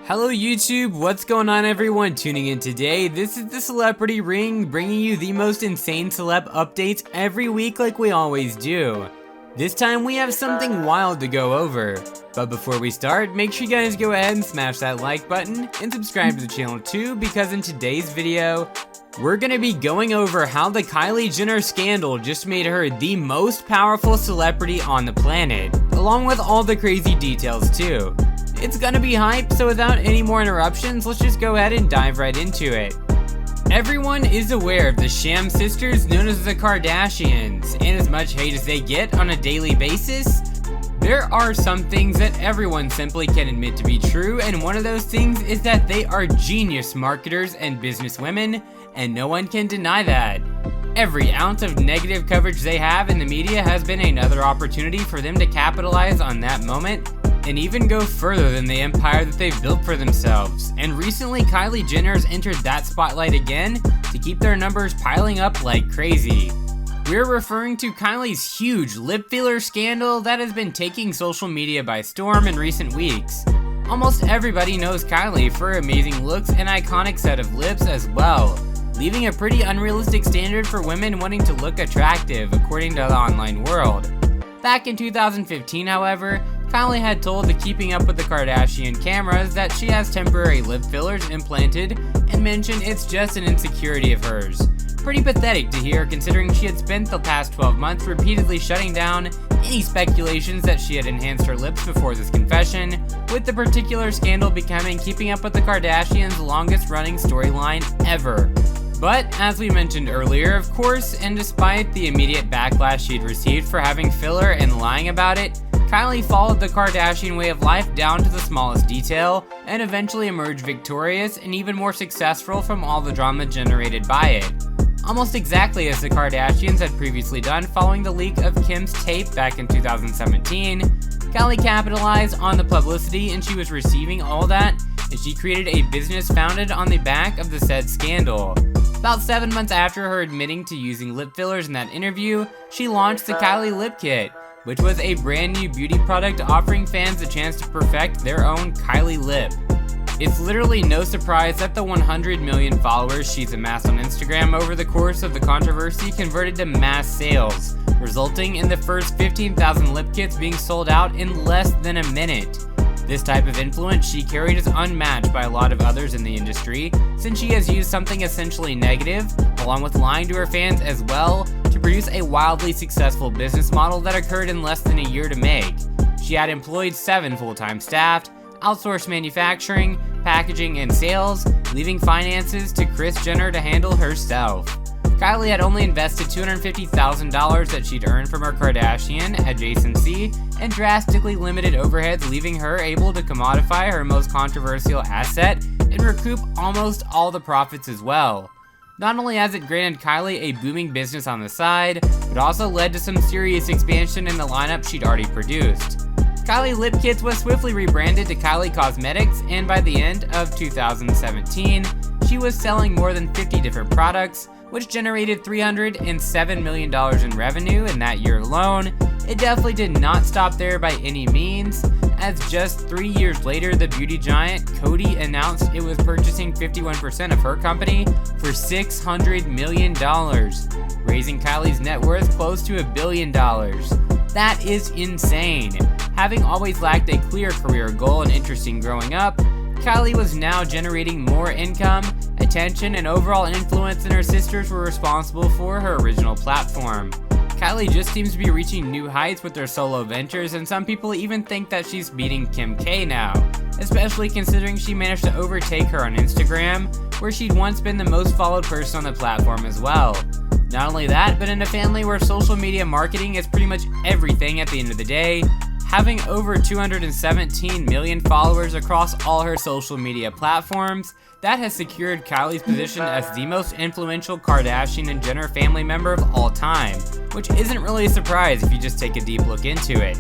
Hello YouTube, what's going on everyone tuning in today? This is the Celebrity Ring, bringing you the most insane celeb updates every week like we always do. This time we have something wild to go over. But before we start, make sure you guys go ahead and smash that like button and subscribe to the channel too, because in today's video, we're gonna be going over how the Kylie Jenner scandal just made her the most powerful celebrity on the planet, along with all the crazy details too. It's gonna be hype, so without any more interruptions, let's just go ahead and dive right into it. Everyone is aware of the sham sisters known as the Kardashians, and as much hate as they get on a daily basis, there are some things that everyone simply can admit to be true, and one of those things is that they are genius marketers and businesswomen, and no one can deny that. Every ounce of negative coverage they have in the media has been another opportunity for them to capitalize on that moment, and even go further than the empire that they've built for themselves. And recently, Kylie Jenner has entered that spotlight again to keep their numbers piling up like crazy. We're referring to Kylie's huge lip filler scandal that has been taking social media by storm in recent weeks. Almost everybody knows Kylie for her amazing looks and iconic set of lips as well, leaving a pretty unrealistic standard for women wanting to look attractive, according to the online world. Back in 2015, however, Kylie had told the Keeping Up with the Kardashian cameras that she has temporary lip fillers implanted and mentioned it's just an insecurity of hers. Pretty pathetic to hear, considering she had spent the past 12 months repeatedly shutting down any speculations that she had enhanced her lips before this confession, with the particular scandal becoming Keeping Up with the Kardashians' longest running storyline ever. But, as we mentioned earlier, of course, and despite the immediate backlash she'd received for having filler and lying about it, Kylie followed the Kardashian way of life down to the smallest detail, and eventually emerged victorious and even more successful from all the drama generated by it. Almost exactly as the Kardashians had previously done following the leak of Kim's tape back in 2017, Kylie capitalized on the publicity and she was receiving all that, and she created a business founded on the back of the said scandal. About 7 months after her admitting to using lip fillers in that interview, she launched the Kylie Lip Kit, which was a brand new beauty product offering fans a chance to perfect their own Kylie lip. It's literally no surprise that the 100 million followers she's amassed on Instagram over the course of the controversy converted to mass sales, resulting in the first 15,000 lip kits being sold out in less than a minute. This type of influence she carried is unmatched by a lot of others in the industry, since she has used something essentially negative, along with lying to her fans as well, to produce a wildly successful business model that occurred in less than a year to make. She had employed 7 full-time staff, outsourced manufacturing, packaging, and sales, leaving finances to Kris Jenner to handle herself. Kylie had only invested $250,000 that she'd earned from her Kardashian adjacency, and drastically limited overheads, leaving her able to commodify her most controversial asset and recoup almost all the profits as well. Not only has it granted Kylie a booming business on the side, but also led to some serious expansion in the lineup she'd already produced. Kylie Lip Kits was swiftly rebranded to Kylie Cosmetics, and by the end of 2017, she was selling more than 50 different products, which generated $307 million in revenue in that year alone. It definitely did not stop there by any means, as just 3 years later, the beauty giant Coty announced it was purchasing 51% of her company for $600 million, raising Kylie's net worth close to $1 billion. That is insane. Having always lacked a clear career goal and interest in growing up, Kylie was now generating more income, attention, and overall influence than her sisters were responsible for her original platform. Kylie just seems to be reaching new heights with her solo ventures, and some people even think that she's beating Kim K now, especially considering she managed to overtake her on Instagram, where she'd once been the most followed person on the platform as well. Not only that, but in a family where social media marketing is pretty much everything at the end of the day, having over 217 million followers across all her social media platforms, that has secured Kylie's position as the most influential Kardashian and Jenner family member of all time, which isn't really a surprise if you just take a deep look into it.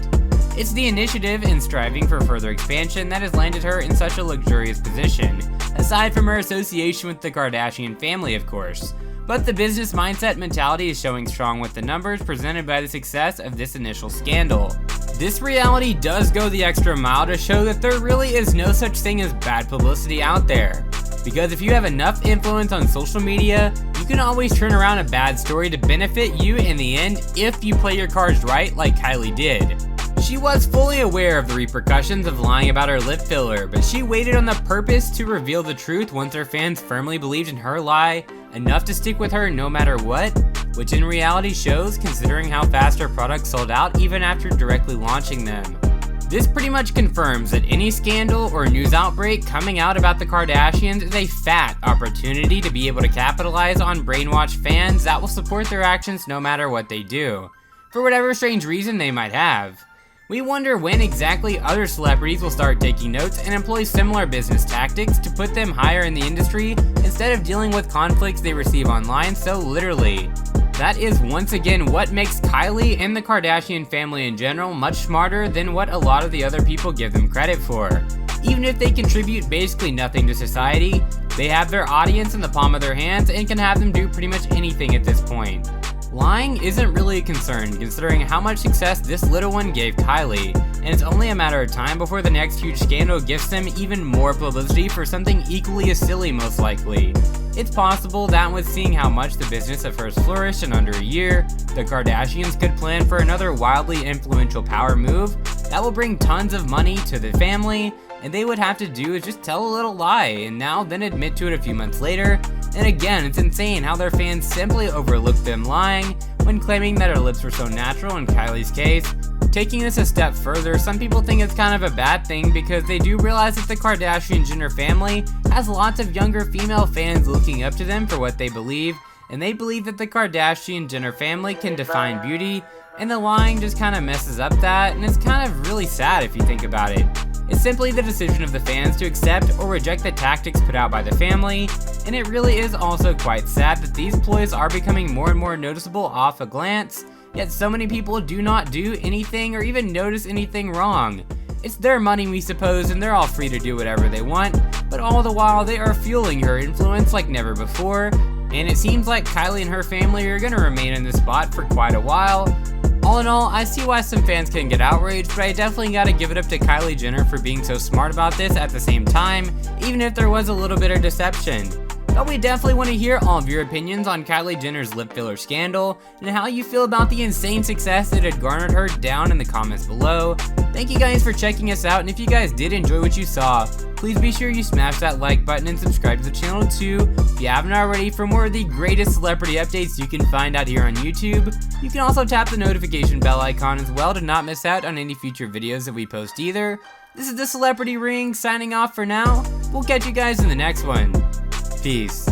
It's the initiative and striving for further expansion that has landed her in such a luxurious position, aside from her association with the Kardashian family, of course. But the business mindset mentality is showing strong with the numbers presented by the success of this initial scandal. This reality does go the extra mile to show that there really is no such thing as bad publicity out there. Because if you have enough influence on social media, you can always turn around a bad story to benefit you in the end if you play your cards right like Kylie did. She was fully aware of the repercussions of lying about her lip filler, but she waited on the purpose to reveal the truth once her fans firmly believed in her lie enough to stick with her no matter what, which in reality shows considering how fast her products sold out even after directly launching them. This pretty much confirms that any scandal or news outbreak coming out about the Kardashians is a fat opportunity to be able to capitalize on brainwashed fans that will support their actions no matter what they do, for whatever strange reason they might have. We wonder when exactly other celebrities will start taking notes and employ similar business tactics to put them higher in the industry instead of dealing with conflicts they receive online so literally. That is once again what makes Kylie and the Kardashian family in general much smarter than what a lot of the other people give them credit for. Even if they contribute basically nothing to society, they have their audience in the palm of their hands and can have them do pretty much anything at this point. Lying isn't really a concern considering how much success this little one gave Kylie, and it's only a matter of time before the next huge scandal gives them even more publicity for something equally as silly most likely. It's possible that with seeing how much the business of hers flourished in under a year, the Kardashians could plan for another wildly influential power move that will bring tons of money to the family, and they would have to do is just tell a little lie and now then admit to it a few months later. And again, it's insane how their fans simply overlooked them lying when claiming that her lips were so natural in Kylie's case. Taking this a step further, some people think it's kind of a bad thing because they do realize that the Kardashian Jenner family has lots of younger female fans looking up to them for what they believe, and they believe that the Kardashian Jenner family can define beauty, and the lying just kind of messes up that, and it's kind of really sad if you think about it. It's simply the decision of the fans to accept or reject the tactics put out by the family, and it really is also quite sad that these ploys are becoming more and more noticeable off a glance, yet so many people do not do anything or even notice anything wrong. It's their money, we suppose, and they're all free to do whatever they want, but all the while they are fueling her influence like never before, and it seems like Kylie and her family are gonna remain in this spot for quite a while. All in all, I see why some fans can get outraged, but I definitely gotta give it up to Kylie Jenner for being so smart about this at the same time, even if there was a little bit of deception. But we definitely want to hear all of your opinions on Kylie Jenner's lip filler scandal, and how you feel about the insane success it had garnered her down in the comments below. Thank you guys for checking us out, and if you guys did enjoy what you saw, please be sure you smash that like button and subscribe to the channel too, if you haven't already, for more of the greatest celebrity updates you can find out here on YouTube. You can also tap the notification bell icon as well to not miss out on any future videos that we post either. This is the Celebrity Ring signing off for now. We'll catch you guys in the next one. Peace.